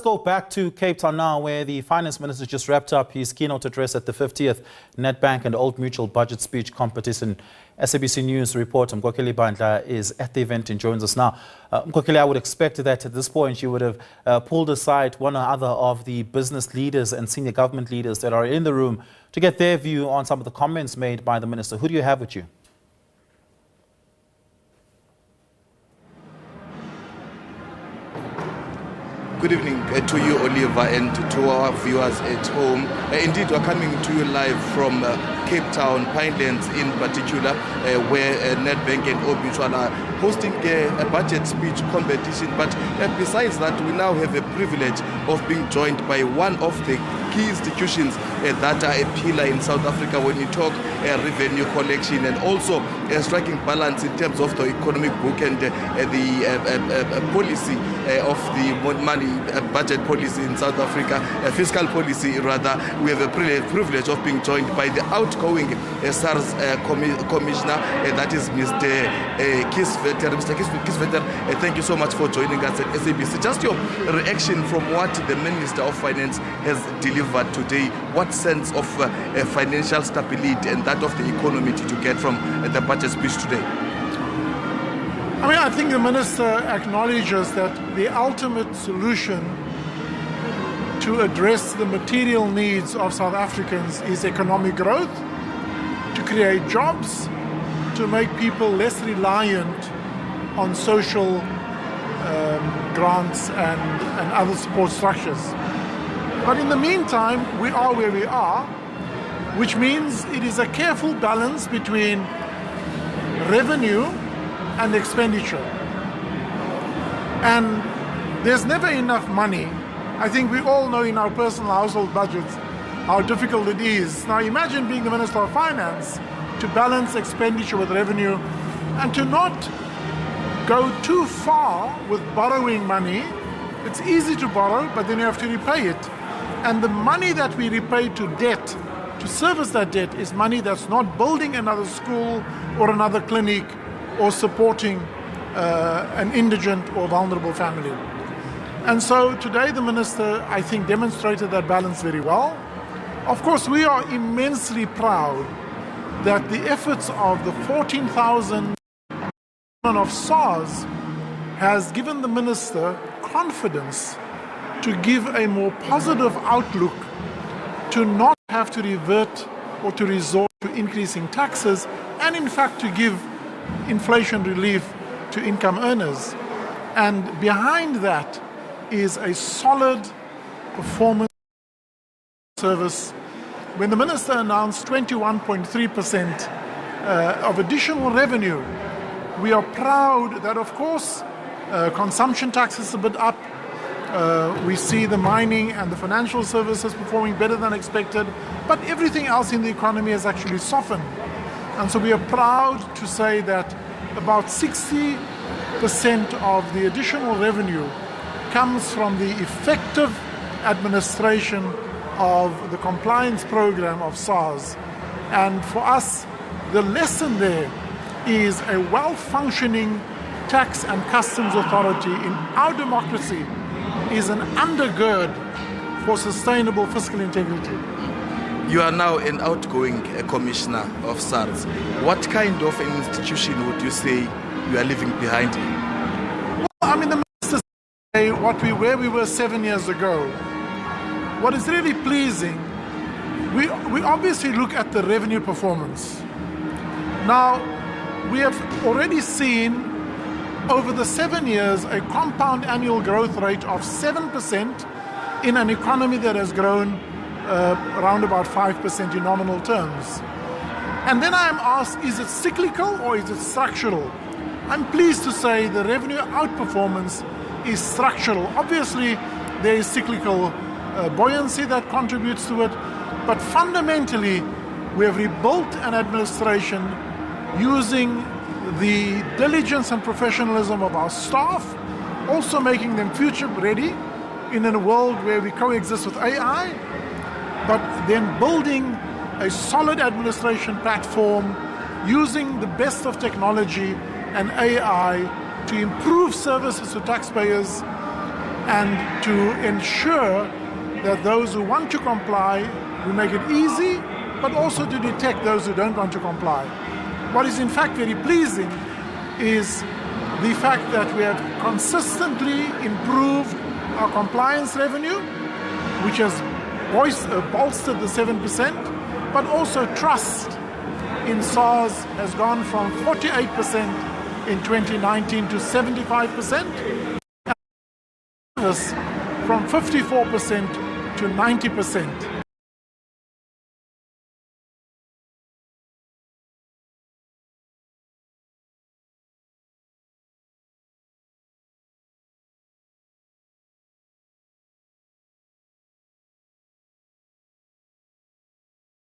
go back to Cape Town now, where the Finance Minister just wrapped up his keynote address at the 50th Nedbank and Old Mutual Budget Speech Competition. SABC News Reporter Mkhokheli Bandla is at the event and joins us now. Mkhokheli, I would expect that at this point you would have pulled aside one or other of the business leaders and senior government leaders that are in the room to get their view on some of the comments made by the Minister. Who do you have with you? Good evening to you, Oliver, and to our viewers at home. Indeed, we're coming to you live from Cape Town, Pinelands in particular, where Nedbank and Old Mutual are hosting a budget speech competition. But besides that, we now have a privilege of being joined by one of the key institutions that are a pillar in South Africa when you talk revenue collection and also striking balance in terms of the economic book and the policy of the money budget policy in South Africa, fiscal policy rather. We have a privilege of being joined by the outgoing SARS Commissioner, that is Mr. Kieswetter. Mr. Kieswetter, thank you so much for joining us at SABC. Just your reaction from what the Minister of Finance has delivered today. What sense of financial stability and that of the economy did you get from the budget speech today? I think the Minister acknowledges that the ultimate solution to address the material needs of South Africans is economic growth, to create jobs, to make people less reliant on social grants and other support structures. But in the meantime, we are where we are, which means it is a careful balance between revenue and expenditure. And there's never enough money. I think we all know in our personal household budgets how difficult it is. Now imagine being the Minister of Finance to balance expenditure with revenue and to not go too far with borrowing money. It's easy to borrow, but then you have to repay it. And the money that we repay to debt, to service that debt, is money that's not building another school or another clinic or supporting an indigent or vulnerable family. And so today the Minister, I think, demonstrated that balance very well. Of course, we are immensely proud that the efforts of the 14,000 of SARS has given the Minister confidence to give a more positive outlook, to not have to revert or to resort to increasing taxes, and in fact to give inflation relief to income earners. And behind that is a solid performance service. When the Minister announced 21.3% of additional revenue, we are proud that, of course, consumption tax is a bit up. We see the mining and the financial services performing better than expected, but everything else in the economy has actually softened. And so we are proud to say that about 60% of the additional revenue comes from the effective administration of the compliance program of SARS. And for us, the lesson there is a well-functioning tax and customs authority in our democracy is an undergird for sustainable fiscal integrity. You are now an outgoing commissioner of SARS. What kind of an institution would you say you are leaving behind? Well, the Minister say where we were 7 years ago. What is really pleasing, we obviously look at the revenue performance. Now, we have already seen over the 7 years a compound annual growth rate of 7% in an economy that has grown around about 5% in nominal terms. And then I am asked, is it cyclical or is it structural? I'm pleased to say the revenue outperformance is structural. Obviously, there is cyclical buoyancy that contributes to it, but fundamentally, we have rebuilt an administration using the diligence and professionalism of our staff, also making them future ready in a world where we coexist with AI, but then building a solid administration platform using the best of technology and AI to improve services to taxpayers, and to ensure that those who want to comply, we make it easy, but also to detect those who don't want to comply. What is in fact very pleasing is the fact that we have consistently improved our compliance revenue, which has bolstered the 7%, but also trust in SARS has gone from 48% in 2019 to 75%, and from 54% to 90%.